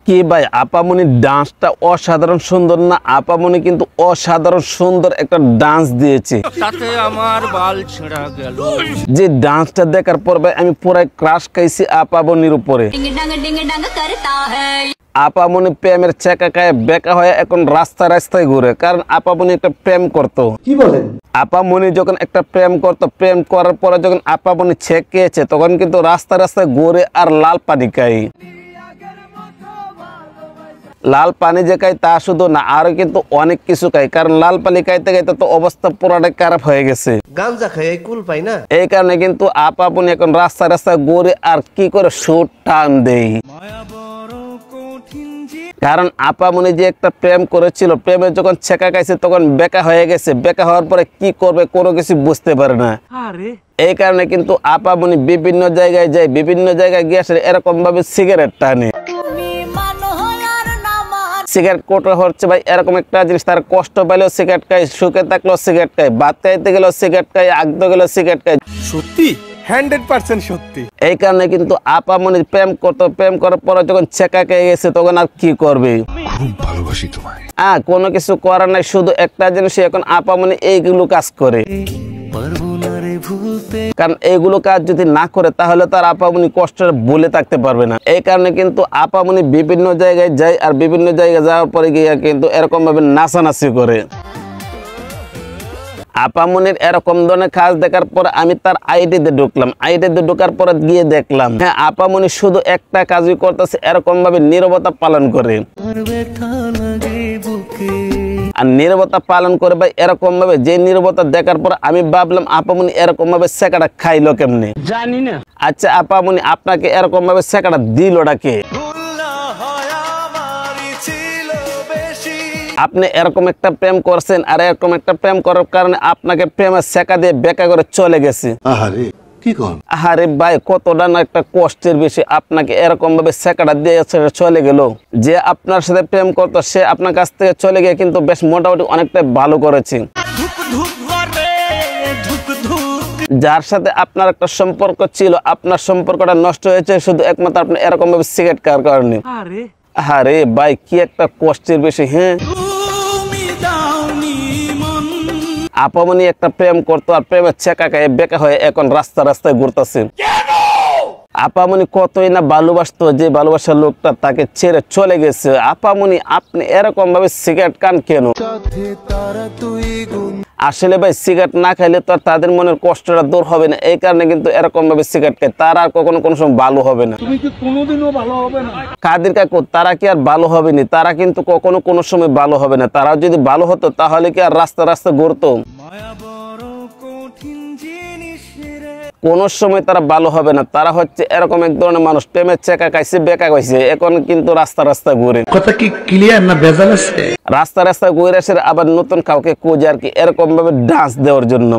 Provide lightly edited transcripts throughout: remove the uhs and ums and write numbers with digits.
কি ভাই আপামনি ডান্সটা অসাধারণ সুন্দর না? আপামনি কিন্তু অসাধারণ সুন্দর একটা ডান্স দিয়েছে, তাতে আমার বাল ছেঁড়া গেল। যে ডান্সটা দেখার পর ভাই আমি পুরাই ক্রাশ খাইছি আপামনির উপরে। আপামনি প্রেমের চেকা খায় বেকা হয়ে এখন রাস্তায় রাস্তায় ঘুরে, কারণ আপামনি একটা প্রেম করতো। কি বলেন? আপামনি যখন একটা প্রেম করতো, প্রেম করার পরে যখন আপামনি ছেকেছে তখন কিন্তু রাস্তায় রাস্তায় ঘুরে আর লাল পানি খায়। লাল পানি যে খায় তা শুধু না, আরো কিন্তু অনেক কিছু খায়, কারণ লাল পানি খাইতে খাইতে তো অবস্থা পুরাটাই খারাপ হয়ে গেছে। গাঞ্জা খায় কুল পাই না, এই কারণে কিন্তু আপামনি এখন রাস্তায় রাস্তায় ঘুরে আর কি করে সুট টান দেয়। কারণ আপামনি যে একটা প্রেম করেছিল, প্রেমে যখন ছেকা খাইছে তখন বেকা হয়ে গেছে, বেকা হওয়ার পরে কি করবে কোনো কিছু বুঝতে পারে না। এই কারণে কিন্তু আপামনি বিভিন্ন জায়গায় যায়, বিভিন্ন জায়গায় গিয়ে আসে এরকম ভাবে সিগারেট টানে। সিগারেট কোটা হচ্ছে ভাই এরকম একটা জিনিস, তার কষ্ট পাইলেও সিগারেট খায়, সুখে থাকলেও সিগারেট খায়, ভাত খাইতে গেলেও সিগারেট খায়, আগতে গেলেও সিগারেট খায়। সত্যি 100% সত্যি। এই কারণে কিন্তু আপামনি প্রেম করতো, প্রেম করার পরে যখন ছেকা খেয়ে গেছে তখন আর কি করবে? খুব ভালোবাসি তোমায়। কোনো কিছু করার নাই, শুধু একটা জিনিস এখন আপামনি এইগুলো কাজ করে। কারণ এইগুলো কাজ যদি না করে তাহলে তার আপামনি কষ্টের ভুলে থাকতে পারবে না। এই কারণে কিন্তু আপামনি বিভিন্ন জায়গায় যায়, আর বিভিন্ন জায়গায় যাওয়ার পরে গিয়ে কিন্তু এরকম ভাবে নাচানাচি করে। আপামনির এরকম ধরনের কাজ দেখার পর আমি তার আইডিতে ঢুকলাম, আইডিতে ঢোকার পরে গিয়ে দেখলাম হ্যাঁ আপামনি শুধু একটা কাজই করতেছে, এরকম ভাবে নীরবতা পালন করে। আর নীরবতা পালন করে ভাই এরকম ভাবে, যে নীরবতা দেখার পর আমি ভাবলাম আপামনি এরকম ভাবে সেকাটা খাইলো কেমনে জানি না। আচ্ছা আপামনি আপনাকে এরকম ভাবে সেকাটা দিলটা কে? আপনি এরকম একটা প্রেম করছেন, আর এরকম একটা প্রেম করার কারণে আপনাকে প্রেমের সেকা দিয়ে বেকা করে চলে গেছে। আরে ভাই কতটা না একটা কষ্টের বিষয়, আপনাকে এরকম ভাবে সেকাটা দিয়ে চলে গেল। যে আপনার সাথে প্রেম করতো সে আপনার কাছ থেকে চলে গিয়ে কিন্তু বেশ মোটামুটি অনেকটা ভালো করেছে। যার সাথে আপনার একটা সম্পর্ক ছিল, আপনার সম্পর্কটা নষ্ট হয়েছে শুধু একমাত্র আপনি এরকম ভাবে সিগারেট খাওয়ার কারণে। আরে ভাই কি একটা কষ্টের বিষয়। হ্যাঁ আপামনি একটা প্রেম করতো, আর প্রেমের ছেকা খায় বেকা হয়ে এখন রাস্তা রাস্তায় ঘুরতেছে। আপামনি কতই না ভালোবাসতো, যে ভালোবাসার লোকটা তাকে ছেড়ে চলে গেছে। আপামনি আপনি এরকম ভাবে সিগারেট খান কেন? আসলে ভাই সিগারেট না খাইলে তো আর তাদের মনের কষ্টটা দূর হবে না, এই কারণে কিন্তু এরকম ভাবে সিগারেট খায়, তারা আর কখনো কোনো সময় ভালো হবে না। তুমি কি কোনোদিনও ভালো হবে না? কাদের কাকু তারা কি আর ভালো হবে না? তারা কিন্তু কখনো কোনো সময় ভালো হবে না। তারা যদি ভালো হতো তাহলে কি আর রাস্তা রাস্তা ঘুরতো? কোন সময় তারা ভালো হবে না। তারা হচ্ছে এরকম এক ধরনের মানুষ, প্রেমের চেকা খাইছে বেকা খাইছে, এখন কিন্তু রাস্তা রাস্তা ঘুরে। কথা কি ক্লিয়ার না ভেজাল আছে? রাস্তা রাস্তা ঘুরে আসে আবার নতুন কাউকে খোঁজে আর কি এরকম ভাবে ডান্স দেওয়ার জন্য।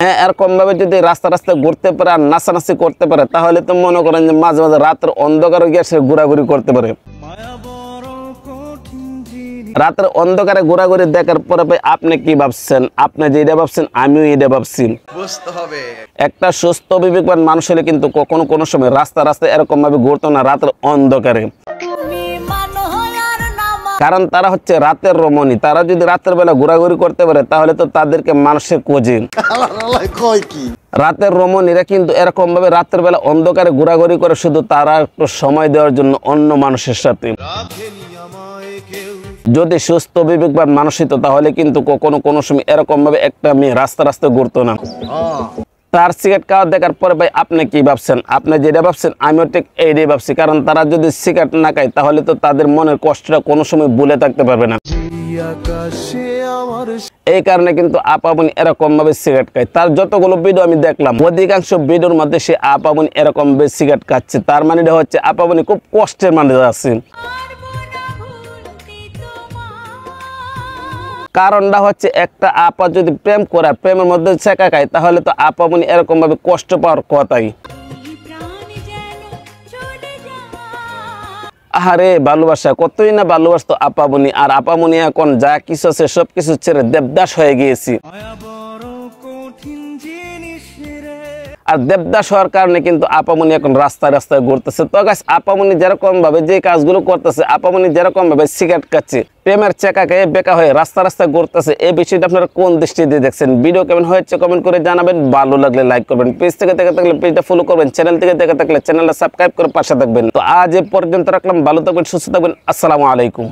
হ্যাঁ এরকম ভাবে যদি রাস্তা রাস্তা ঘুরতে পারে আর নাচানাচি করতে পারে তাহলে তো মনে করেন যে মাঝে মাঝে রাতের অন্ধকারে গিয়ে সে ঘোরাঘুরি করতে পারে। রাতের অন্ধকারে ঘোরাঘুরি দেখার পরে ভাই আপনি কি ভাবছেন? আপনি যেটা ভাবছেন আমিও এটা ভাবছি। বুঝতে হবে একটা সুস্থ বিবেকবান মানুষ হলে কিন্তু কখনো কোনো সময় রাস্তা রাস্তায় এরকম ভাবে ঘুরতো না রাতের অন্ধকারে। কারণ তারা হচ্ছে রাতের রমণী, তারা যদি রাতের বেলা ঘোরাঘুরি করতে পারে তাহলে তো তাদেরকে মানুষের খোঁজে। রাতের রমণীরা কিন্তু এরকম ভাবে রাতের বেলা অন্ধকারে ঘোরাঘুরি করে শুধু তারা একটু সময় দেওয়ার জন্য অন্য মানুষের সাথে। যদি সুস্থ বিবেকবান মানুষ হতো তাহলে কিন্তু কখনো কোনো সময় এরকম ভাবে একটা মেয়ে রাস্তা রাস্তায় ঘুরতো না। তার সিগারেট খাওয়া দেখার পরে ভাই আপনি কি ভাবছেন? আপনি যেটা ভাবছেন আমিও ঠিক এইটাই ভাবছি। কারণ তারা যদি সিগারেট না খায় তাহলে তো তাদের মনের কষ্টটা কোনো সময় ভুলে থাকতে পারবে না। এই কারণে কিন্তু আপামনি এরকম ভাবে সিগারেট খায়। তার যতগুলো ভিডিও আমি দেখলাম অধিকাংশ ভিডিওর মধ্যে সে আপামনি এরকম ভাবে সিগারেট খাচ্ছে। তার মানে হচ্ছে আপামনি খুব কষ্টের মধ্যে আছে। কারণটা হচ্ছে একটা আপা যদি প্রেম করে প্রেমের মধ্যে ছেকা খায় তাহলে তো আপামনি এরকম ভাবে কষ্ট পাওয়ার কথাই। আরে ভালোবাসা কতই না ভালোবাসতো আপামনি, আর আপামনি এখন যা কিছু আছে সবকিছু ছেড়ে দেবদাস হয়ে গিয়েছি। আর দেবদাস হওয়ার কারণে কিন্তু আপামনি এখন রাস্তায় রাস্তায় ঘুরতেছে। তো গাইস আপামনি যেরকম ভাবে যে কাজগুলো করতেছে, আপামনি যেরকম ভাবে সিগারেট খাচ্ছে, প্রেমের চেকা খেয়ে বেকা হয়ে রাস্তা রাস্তায় ঘুরতেছে, এই বিষয়টা আপনারা কোন দৃষ্টি দিয়ে দেখছেন? ভিডিও কেমন হয়েছে কমেন্ট করে জানাবেন, ভালো লাগলে লাইক করবেন, পেজ থেকে দেখে থাকলে পেজটা ফলো করবেন, চ্যানেল থেকে দেখে থাকলে চ্যানেলটা সাবস্ক্রাইব করে পাশে থাকবেন। তো আজ এ পর্যন্ত রাখলাম, ভালো থাকবেন, সুস্থ থাকবেন, আসসালামু আলাইকুম।